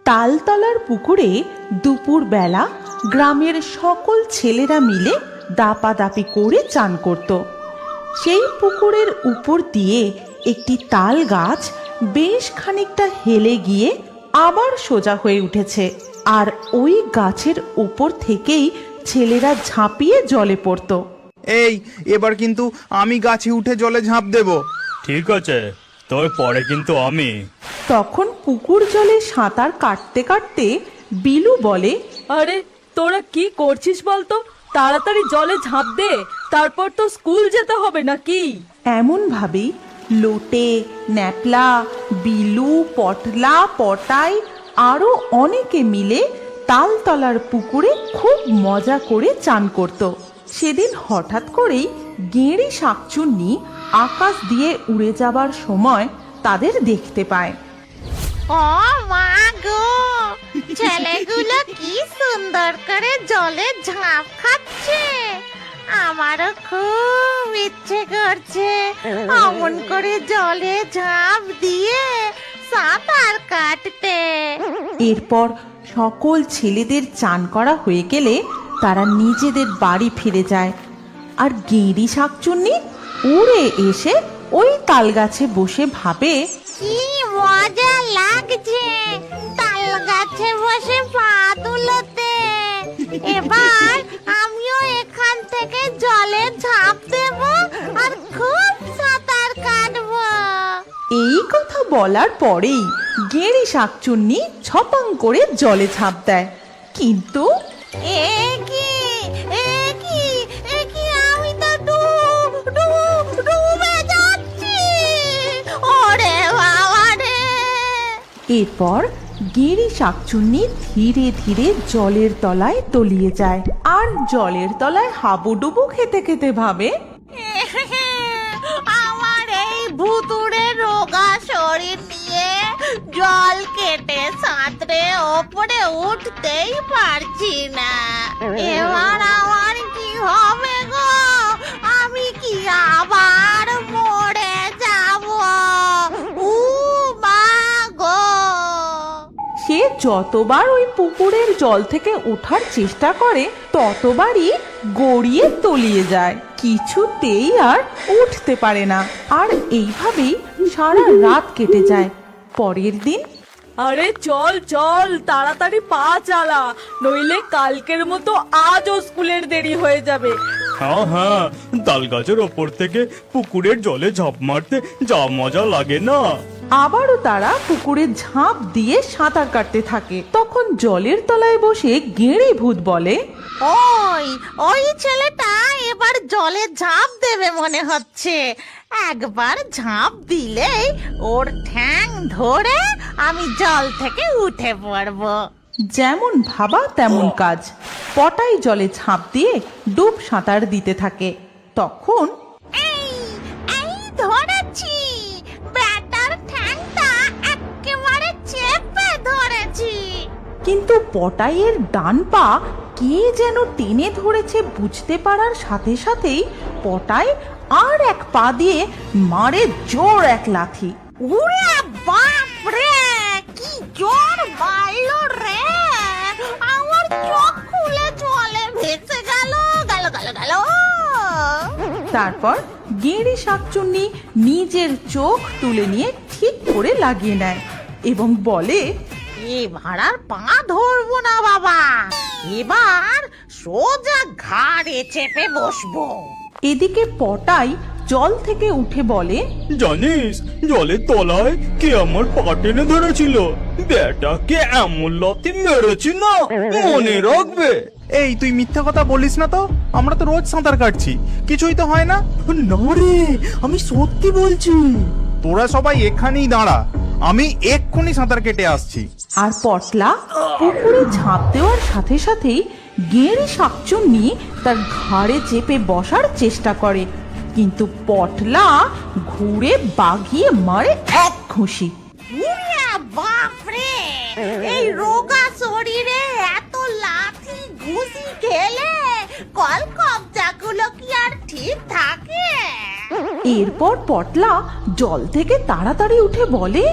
তালতলার পুকুরে দুপুর বেলা গ্রামের সকল ছেলেরা মিলে দাপাদাপি করে চান করত। সেই পুকুরের উপর দিয়ে একটি তাল গাছ বেশ খানিকটা হেলে গিয়ে আবার সোজা হয়ে উঠেছে, আর ওই গাছের উপর থেকেই ছেলেরা ঝাঁপিয়ে জলে পড়ত। এই এবার কিন্তু আমি গাছে উঠে জলে ঝাঁপ দেব। ঠিক আছে, তোর পরে কিন্তু আমি। তখন পুকুর জলে সাঁতার কাটতে কাটতে বিলু বলে, আরে তোরা কি করছিস বলতো? তাড়াতাড়ি জলে ঝাঁপ দে, তারপর তো স্কুল যেতে হবে নাকি? এমন ভাবেই লোটে, ন্যাপলা, বিলু, পটলা, পটাই আরো অনেকে মিলে তালতলার পুকুরে খুব মজা করে চান করত। সেদিন হঠাৎ করেই গেঁড়ি শাকচুন্নি আকাশ দিয়ে উড়ে যাবার সময় তাদের দেখতে পায়। ও মা গো, ছেলেগুলো কি সুন্দর করে জলে ঝাঁপ খাচ্ছে। আমারও খুব ইচ্ছে করছে অমন করে জলে ঝাঁপ দিয়ে সাঁতার কাটতে। এরপর সকল ছেলেদের চান করা হয়ে গেলে তারা নিজেদের বাড়ি ফিরে যায়, আর গেঁড়ি শাকচুন্নি উড়ে এসে ওই তাল গাছে বসে ভাবে, কি মজা লাগছে তাল গাছে বসে পা দুলোতে। এবার আমিও এখান থেকে জলে ঝাঁপ দেব আর খুব সাঁতার কাটবো। এই কথা বলার পরেই গেঁড়ি শাকচুন্নি ছপাং করে জলে ঝাঁপ দেয়। কিন্তু এ কি আমি তো ডুবে যাচ্ছি। ওরে বাবা রে! এরপর গেঁড়ি শাকচুন্নি ধীরে ধীরে জলের তলায় তলিয়ে যায়, আর জলের তলায় হাবুডুবু খেতে খেতে ভাবে, আমার এই ভুতুড়ে রোগা শরীর নিয়ে জল কেটে সাঁতরে ওপরে উঠতেই পারছি না। এবার আমার কি হবে গো? আমি কি আবার মরে যাব? উ মা গো! সে যতবার ওই পুকুরের জল থেকে ওঠার চেষ্টা করে ততবারই গড়িয়ে তলিয়ে যায়, কিছুতেই আর উঠতে পারে না। আর এইভাবেই সারা রাত কেটে যায়। পরের দিন আরে চল চল, তাড়াতাড়ি পা চালা, নইলে কালকের মতো আজও স্কুলের দেরি হয়ে যাবে। হ্যাঁ হ্যাঁ, তাল গাছের ওপর থেকে পুকুরের জলে ঝাঁপ মারতে যা মজা লাগে না। আবারও তারা পুকুরে ঝাঁপ দিয়ে সাঁতার কাটতে থাকে। তখন জলের তলায় বসে গেঁড়ি ভূত বলে, ওই ছেলেটা এবার জলে ঝাঁপ দেবে মনে হচ্ছে। একবার ঝাঁপ দিলেই ওর ঠ্যাং ধরে আমি জল থেকে উঠে পড়বো। যেমন ভাবা তেমন কাজ। পটাই জলে ঝাঁপ দিয়ে ডুব সাঁতার দিতে থাকে। তখন এই ধরেছি, ব্যাটার ঠ্যাংটা একেবারে চেপে ধরেছি। কিন্তু পটাইয়ের ডান পা কে যেন টেনে ধরেছে বুঝতে পারার সাথে সাথেই পটাই আর এক পা দিয়ে মারে জোর এক লাথি। উরে বাপ রে, কি জোর মারলো রে! আমার চোখ খুলে জলে ভেসে গেল। তারপর গেঁড়ি শাকচুন্নি নিজের চোখ তুলে নিয়ে ঠিক করে লাগিয়ে নেয় এবং বলে, এবার আর পা ধরবো না বাবা, এবার সোজা ঘাড়ে চেপে বসবো। এদিকে পটাই জল থেকে উঠে বলে, জানিস জলের তলায় কে আমার পা টেনে ধরেছিল? বেটাকে এমন লাথি মেরেছি না, মনে রাখবে। এই তুই মিথ্যা কথা বলিস না তো, আমরা তো রোজ সাঁতার কাটছি, কিছুই তো হয় না। না রে, আমি সত্যি বলছি। তোরা সবাই এখানেই দাঁড়া, আমি এক্ষুনি সাঁতার কেটে আসছি। আর পটলা পুকুরে ঝাঁপ দেওয়ার সাথে সাথেই গেঁড়ি শাকচুন্নি তার ঘাড়ে চেপে বসার চেষ্টা করে, কিন্তু পটলা ঘুরে বাগিয়ে মারে এক ঘুষি। উরে বাপ রে, এই রোগা শরীরে এত লাথি ঘুষি খেলে কলকবজাগুলো কি আর ঠিক থাকে? এরপর পটলা জল থেকে তাড়াতাড়ি উঠে বলে,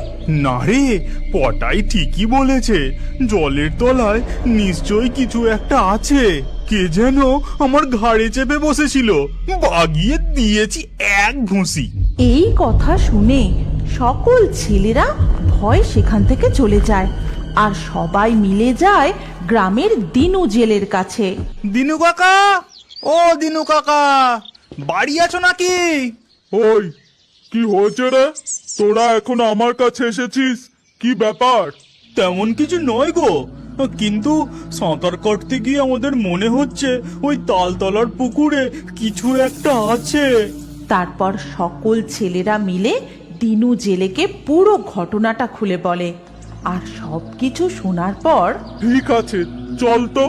না রে, পটাই ঠিকই বলেছে, জলের তলায় নিশ্চয়ই কিছু একটা আছে। কে যেন আমার ঘাড়ে চেপে বসেছিল, বাগিয়ে দিয়েছি এক ঘুষি। এই কথা শুনে সকল ছেলেরা ভয় সেখান থেকে চলে যায় আর সবাই মিলে যায় গ্রামের দিনু জেলের কাছে। দিনু কাকা, ও দিনু কাকা, বাড়ি আছো নাকি? ওই কি হয়েছে রে? তোরা এখন আমার কাছে এসেছিস, কি ব্যাপার? তেমন কিছু নয় গো, কিন্তু সাঁতার কাটতে গিয়ে আমাদের মনে হচ্ছে ওই তালতলার পুকুরে কিছু একটা আছে। তারপর সকল ছেলেরা মিলে দিনু জেলেকে পুরো ঘটনাটা খুলে বলে। আর সবকিছু শোনার পর ঠিক আছে, চল তো,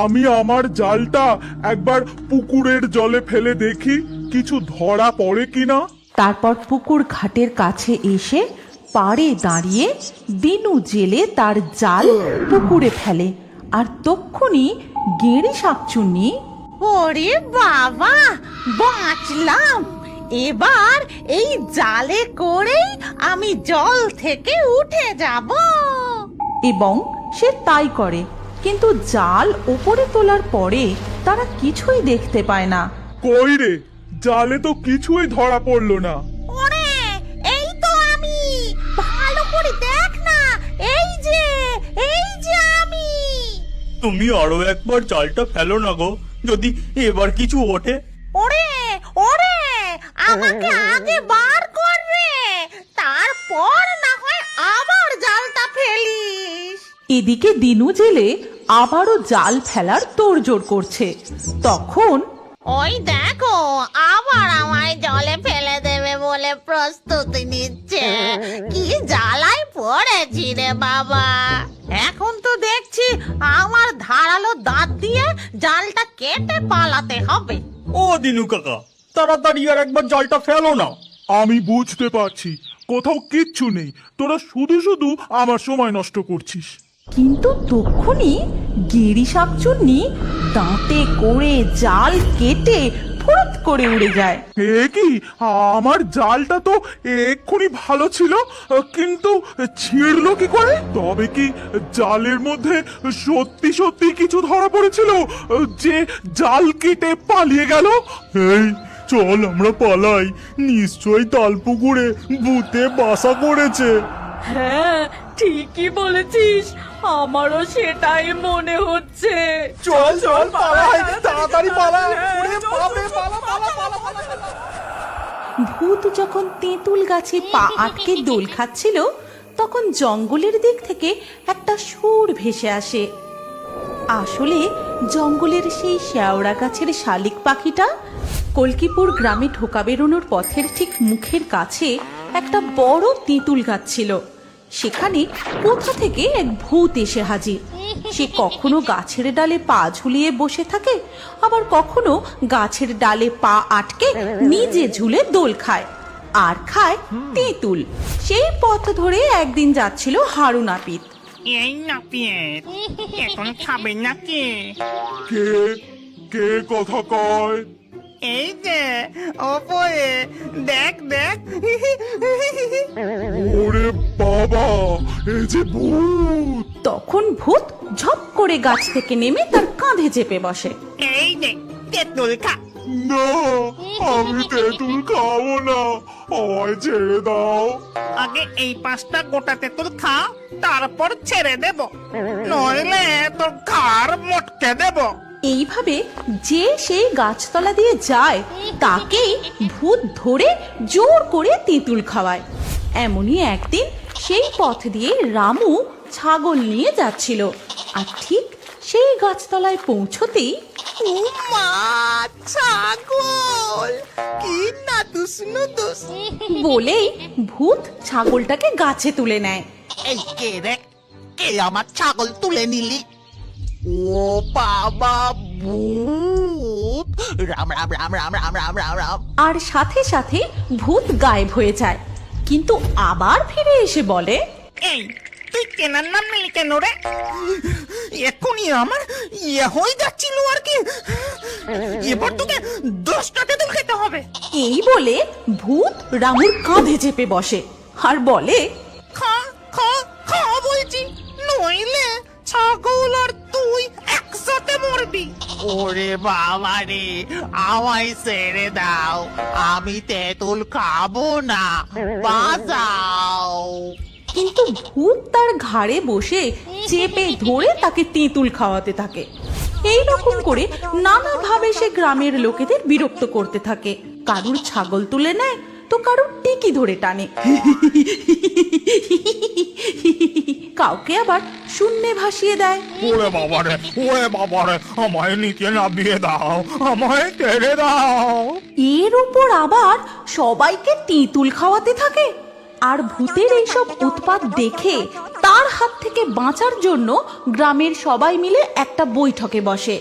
আমি আমার জালটা একবার পুকুরের জলে ফেলে দেখি কিছু ধরা পড়ে কিনা। তারপর পুকুর ঘাটের কাছে এসে পাড়ে দাঁড়িয়ে দিনু জেলে তার জাল পুকুরে ফেলে। আর তক্ষুনি গেঁড়ি শাকচুন্নি ওরে বাবা, বাঁচলাম! এবার এই জালে করেই আমি জল থেকে উঠে যাব। এবং সে তাই করে, কিন্তু জাল ওপরে তোলার পরে তারা কিছুই দেখতে পায় না। কই রে, জালে তো কিছুই ধরা পড়লো না। ওরে, এই তো আমি! ভালো করে দেখ না, এই যে আমি! তুমি আরো একবার জালটা ফেলো না গো, যদি এবার কিছু ওঠে। ওরে ওরে, আমাকে আগে বার কর রে, তারপর না হয় আবার জালটা ফেলিস। এদিকে দিনু জেলে আবারও জাল ফেলার তোড়জোড় করছে। তখন ওই দেখো, আবার আমায় জলে ফেলে দেবে বলে প্রস্তুতি নিচ্ছে। কি জ্বালায় পড়েছি রে বাবা! এখন তো দেখছি আমার ধারালো দাঁত দিয়ে জালটা কেটে পালাতে হবে। ও দিনু কাকা, তাড়াতাড়ি আর একবার জালটা ফেলো না। আমি বুঝতে পারছি কোথাও কিচ্ছু নেই, তোরা শুধু শুধু আমার সময় নষ্ট করছিস। কিন্তু তক্ষুনি গেঁড়ি শাকচুন্নি দাঁতে করে জাল কেটে ফুরুত করে উড়ে যায়। এ কি, আমার জালটা তো এক্ষুনি ভালো ছিল, কিন্তু ছিঁড়লো কি করে? তবে কি জালের মধ্যে সত্যি সত্যি কিছু ধরা পড়েছিল যে জাল কেটে পালিয়ে গেল? এই চল আমরা পালাই, নিশ্চয়ই তালপুকুরে ভূতে বাসা করেছে। হ্যাঁ, ঠিকই বলেছিস, আমারও সেটাই মনে হচ্ছে। চল চল পালাই, তাড়াতাড়ি পালা! ওরে বাপরে, পালা পালা পালা পালা! ভূত যখন তেঁতুল গাছে পা আটকে দোল খাচ্ছিল, তখন জঙ্গলের দিক থেকে একটা সুর ভেসে আসে। আসলে জঙ্গলের সেই শেওড়া গাছের শালিক পাখিটা কলকিপুর গ্রামে ঢোকা বেরোনোর পথের ঠিক মুখের কাছে একটা বড় তেঁতুল গাছ ছিল। সেখানে কোথা থেকে এক ভূত এসে হাজির। সে কখনো গাছের ডালে পা ঝুলিয়ে বসে থাকে, আবার কখনো গাছের ডালে পা আটকে নিজে ঝুলে দোল খায়, আর খায় তেঁতুল। সেই পথ ধরে একদিন যাচ্ছিল হারু নাপিত। এই নাপিত, এখন খাবে নাকি? কে কে কথা কয়? এই যে ওপরে দেখ দেখ। ওরে বাবা, এই যে ভূত! তখন ভূত ঝপ করে গাছ থেকে নেমে তার কাঁধে চেপে বসে। এই দেখ, তেঁতুল খা। না, আমি তেঁতুল খাবো না, আমায় ছেড়ে দাও। আগে এই 5টা গোটা তেঁতুল খা, তারপর ছেড়ে দেব, নইলে তোর ঘাড় মটকে দেব। এইভাবে যে সেই গাছতলা দিয়ে যায় তাকেই ভূত ধরে জোর করে তেঁতুল খাওয়ায়। এমনই একদিন সেই পথ দিয়ে রামু ছাগল নিয়ে যাচ্ছিল, আর ঠিক সেই গাছতলায় পৌঁছতেই উমা, ছাগল! কি নাদুস নুদুস! বলেই ভূত ছাগলটাকে গাছে তুলে নেয়। এই কে রে? কে আমার ছাগল তুলে নিলি? ও বাবা, ভূত! রাম রাম রাম রাম রাম রাম রাম রাম! আর সাথে সাথে ভূত গায়েব হয়ে যায়, কিন্তু আবার ফিরে এসে বলে, এই তুই কেনার নাম নিলি কেন রে? এখনই আমার ইয়ে হয়ে যাচ্ছিল আর কি। এবার তোকে 10টা তেঁতুল খেতে হবে। এই বলে ভূত রামুর কাঁধে চেপে বসে আর বলে, খা খা খা বলছি, নইলে ছাগল আর তুই একসাথে মরবি। ওরে বাবা রে, আমায় ছেড়ে দাও, আমি তেঁতুল খাবো না, বাঁচাও। কিন্তু ভূত তার ঘাড়ে বসে চেপে ধরে তাকে তেঁতুল খাওয়াতে থাকে। এই রকম করে নানাভাবে সে গ্রামের লোকেদের বিরক্ত করতে থাকে। কারুর ছাগল তুলে নেয় তো কারুর টিকি ধরে টানে, কাউকে আবার শূন্যে ভাসিয়ে দেয়। ওরে বাবারে, আমায় নিচে নামিয়ে দাও, আমায় টেনে দাও। এর উপর আবার সবাইকে তেঁতুল খাওয়াতে থাকে। আর ভূতের এইসব উৎপাত দেখে তার হাত থেকে বাঁচার জন্য গ্রামের সবাই মিলে একটা বৈঠকে বসে।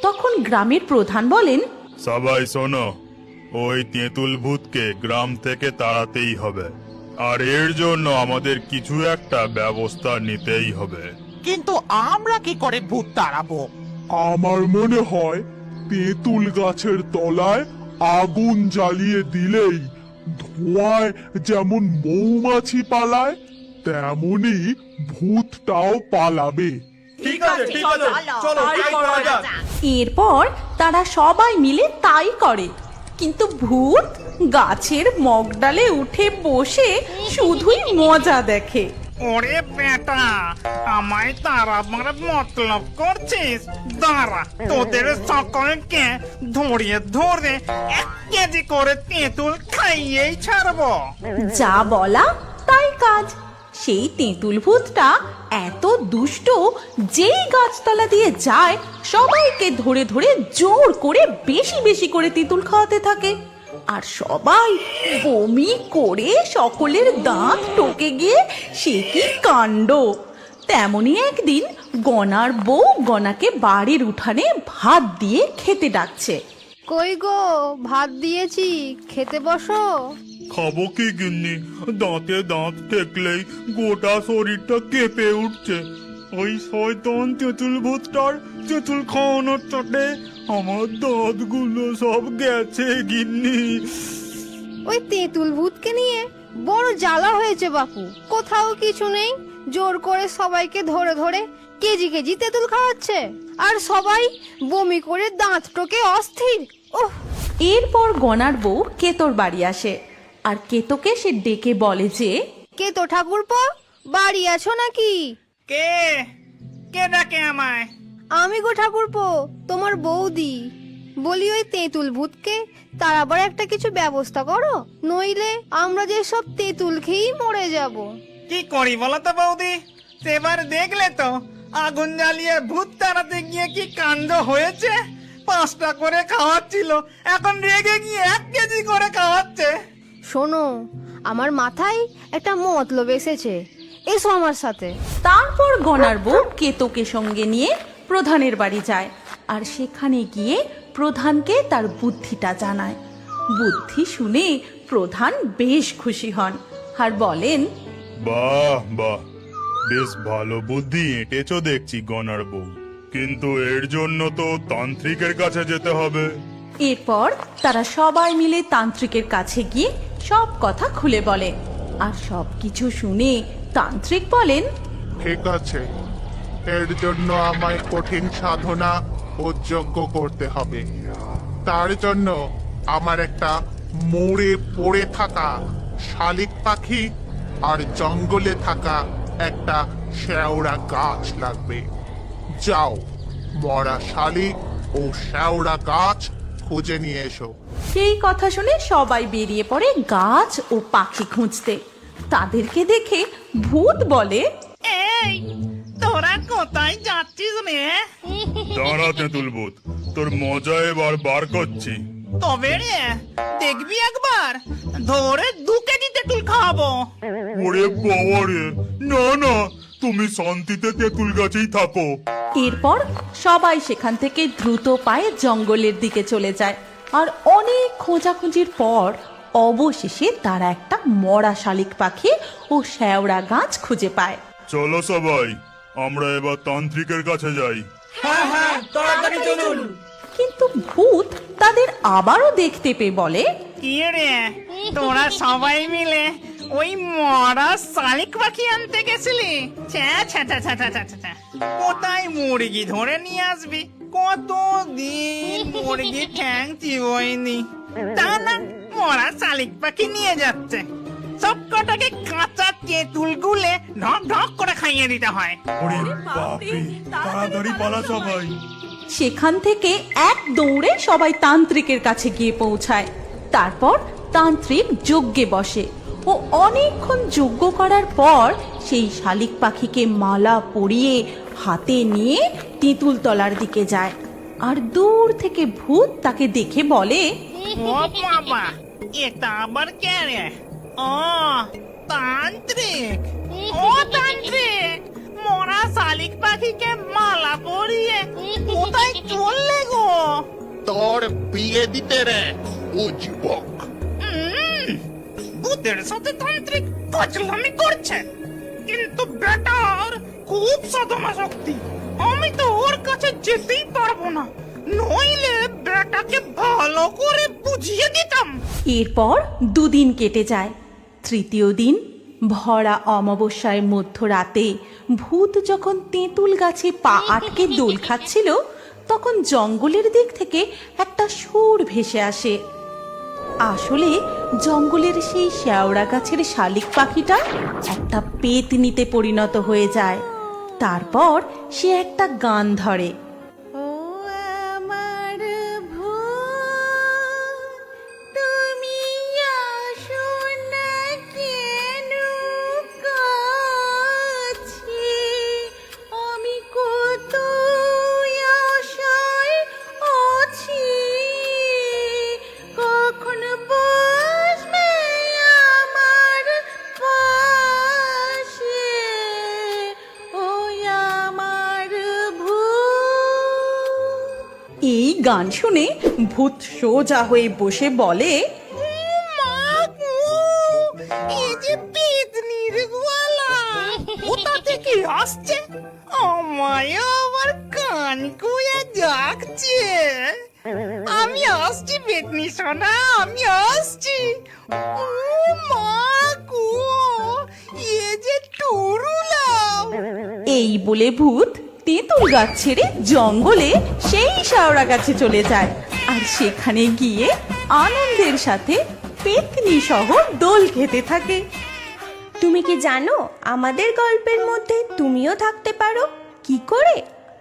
তখন গ্রামের প্রধান বলেন, সবাই শোনো, ওই তেঁতুল ভূতকে গ্রাম থেকে তাড়াতেই হবে, আর এর জন্য আমাদের কিছু একটা ব্যবস্থা নিতেই হবে। কিন্তু আমরা কি করে ভূত তাড়াবো? আমার মনে হয় তেঁতুল গাছের তলায় আগুন জ্বালিয়ে দিলেই ধোঁয়ায় যেমন মৌমাছি পালায়, তেমনি ভূতটাও পালাবে। ঠিক আছে চলো তাই করা যাক। এরপর তারা সবাই মিলে তাই করে। কিন্তু ভূত গাছের মগডালে উঠে বসে শুধুই মজা দেখে। ওরে বেটা, আমায় তাড়াবার মতলব করছিস? দাঁড়া, তোদের সকলকে ধরে ধরে 1 কেজি করে তেঁতুল খাইয়েই ছাড়বো। যা বলা তাই কাজ। সেই তেঁতুল ভূতটা এত দুষ্ট, যেই গাছতলা দিয়ে যায় সবাইকে ধরে ধরে জোর করে বেশি বেশি করে তেঁতুল খাওয়াতে থাকে। আর সবাই বমি করে সকলের দাঁত টকে গিয়ে সে কি কাণ্ড। তেমনি একদিন গনার বউ গনাকে বাড়ির উঠানে ভাত দিয়ে খেতে ডাকছে। কই গো, ভাত দিয়েছি, খেতে বসো। খাবো কি গিন্নি, দাঁতে দাঁত ঠেকলেই গোটা শরীরটা কেঁপে উঠছে। ওই শয়তান তেঁতুল ভূতটার তেঁতুল খাওয়ানোর চটে আমার দাঁতগুলো সব গেছে গিন্নি। ওই তেঁতুল ভূতকে নিয়ে বড় জ্বালা হয়েছে বাপু। কোথাও কিছু নেই, জোর করে সবাইকে ধরে ধরে কেজি কেজি তেঁতুল খাওয়াচ্ছে, আর সবাই বমি করে দাঁত টোকে অস্থির। ওহ! এরপর গনার বউ কেতর বাড়ি আসে আর কেতোকে সে ডেকে বলে যে, কে তো ঠাকুরপো, বাড়ি আছো নাকি? কে কে ডাকে আমায়? আমি গো ঠাকুরপো, তোমার বৌদি। বলি ওই তেঁতুল ভূতকে তার আবার একটা কিছু ব্যবস্থা করো, নইলে আমরা যে সব তেঁতুল খেয়েই মরে যাব। কি করি বলো তো বৌদি? সেবার দেখলে তো আগুন জ্বালিয়ে ভূত তাড়াতে গিয়ে কি কাণ্ড হয়েছে। 5টা করে খাওয়াচ্ছিল, এখন রেগে গিয়ে 1 কেজি করে খাওয়াচ্ছে। শোনো, আমার মাথায় একটা মতলব এসেছে, এসো আমার সাথে। তারপর গনার বউ কেতোকে সঙ্গে নিয়ে প্রধানের বাড়ি যায় আর সেখানে গিয়ে প্রধানকে তার বুদ্ধিটা জানায়। বুদ্ধি শুনে প্রধান বেশ খুশি হন আর বলেন, বাহ বাহ, বেশ ভালো বুদ্ধি এঁটেছো দেখছি গনার বউ, কিন্তু এর জন্য তো তান্ত্রিকের কাছে যেতে হবে। এরপর তারা সবাই মিলে তান্ত্রিকের কাছে গিয়ে সব কথা খুলে বলে। আর সবকিছু শুনে তান্ত্রিক বলেন, ঠিক আছে, এর জন্য আমায় কঠিন সাধনা ও যজ্ঞ করতে হবে। তার জন্য আমার একটা মরে পড়ে থাকা শালিক পাখি আর জঙ্গলে থাকা একটা শেওড়া গাছ লাগবে। যাও, মরা শালিক ও শেওড়া গাছ খুঁজে নিয়ে এসো। সেই কথা শুনে সবাই বেরিয়ে পড়ে গাছ ও পাখি খুঁজতে। তাদেরকে দেখে ভূত বলে, এই তোরা কোথায় যাচ্ছিস রে? দাঁড়া তেঁতুল ভূত, তোর মজা এবার বার করছি। তবে রে, দেখবি একবার ধরে 2 কেজি তেঁতুল খাওয়াবো। ওরে বাবা রে, না না, তুমি শান্তিতে তেঁতুল গাছেই থাকো। এরপর সবাই সেখান থেকে দ্রুত পায়ে জঙ্গলের দিকে চলে যায়। আর অনেক খোঁজাখুঁজির পর অবশেষে তারা একটা মরা শালিক পাখি ও শেওড়া গাছ খুঁজে পায়। চলো সবাই, আমরা এবার তান্ত্রিকের কাছে যাই। হ্যাঁ তাড়াতাড়ি চলুন। কিন্তু ভূত তাদের আবারও দেখতে পেয়ে বলে, কি রে তোরা সবাই মিলে ওই মরা শালিক পাখি আনতে গেছিলি? ছ্যা ছ্যা ছ্যা ছ্যা ছ্যা ছ্যা ছ্যা। কোথায় মুরগি ধরে নিয়ে আসবি? কতদিন মুরগি ঠ্যাং চিবোয়নি, তা না মরা শালিক পাখি নিয়ে যাচ্ছে। সব কটাকে কাঁচা তেঁতুল গুলে ঢক ঢক করে খাইয়ে দিতে হয়। ওরে বাপরে, তাড়াতাড়ি পালা সবাই। সেখান থেকে এক দৌড়ে সবাই তান্ত্রিকের কাছে গিয়ে পৌঁছায়। তারপর তান্ত্রিক যজ্ঞে বসে ও অনেকক্ষণ যজ্ঞ করার পর সেই শালিক পাখিকে মালা পরিয়ে হাতে নিয়ে তেঁতুল তলার দিকে যায়। আর দূর থেকে ভূত তাকে দেখে বলে, ও বাবা, এটা আবার কে রে? ও তান্ত্রিক, ও তান্ত্রিক, মরা শালিক পাখিকে মালা পরিয়ে কোথায় চললে গো? তোর বিয়ে দিতে রে ও যুবক। ভূতের সাথে তান্ত্রিক ফাজলামি করছে, কিন্তু বেটার খুব সাধনা শক্তি। আমি তো ওর কাছে যেতেই পারবো না, নইলে বেটাকে ভালো করে বুঝিয়ে দিতাম। এরপর দুদিন কেটে যায়। তৃতীয় দিন ভরা অমাবস্যায় মধ্যরাতে ভূত যখন তেঁতুল গাছে পা আটকে দোল খাচ্ছিল, তখন জঙ্গলের দিক থেকে একটা সুর ভেসে আসে। আসলে জঙ্গলের সেই শেওড়া গাছের শালিক পাখিটা একটা পেতনিতে পরিণত হয়ে যায়। তারপর সে একটা গান ধরে, ও আমার ভূত, তুমি আসো না কেন কাছে? আমি কত আশায় আছি, কখন বসবে আমার পাশে? ও আমার ভূত। এই গান শুনে ভূত সোজা হয়ে বসে বলে, এই যে পেতনির গলা, কোথা থেকে আসছে? আমায় আবার কান কুয়ে ডাকছে। আমি আসছি পেতনি সোনা, আমি আসছি। ও মা গো, এ যে টুরুলাও। এই বলে ভূত তেঁতুল গাছ ছেড়ে জঙ্গলে সেই শেওড়া গাছে চলে যায়। আর সেখানে গিয়ে আনন্দের সাথে পেতনি সহ দোল খেতে থাকে। তুমি কি জানো আমাদের গল্পের মধ্যে তুমিও থাকতে পারো? কি করে?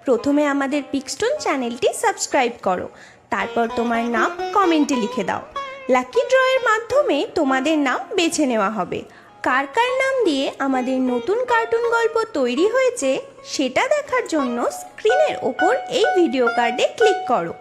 প্রথমে আমাদের পিক্সটুন চ্যানেলটি সাবস্ক্রাইব করো, তারপর তোমার নাম কমেন্টে লিখে দাও। লাকি ড্রয়ের মাধ্যমে তোমাদের নাম বেছে নেওয়া হবে। কার কার নাম দিয়ে আমাদের নতুন কার্টুন গল্প তৈরি হয়েছে সেটা দেখার জন্য স্ক্রিনের ওপর এই ভিডিও কার্ডে ক্লিক করো।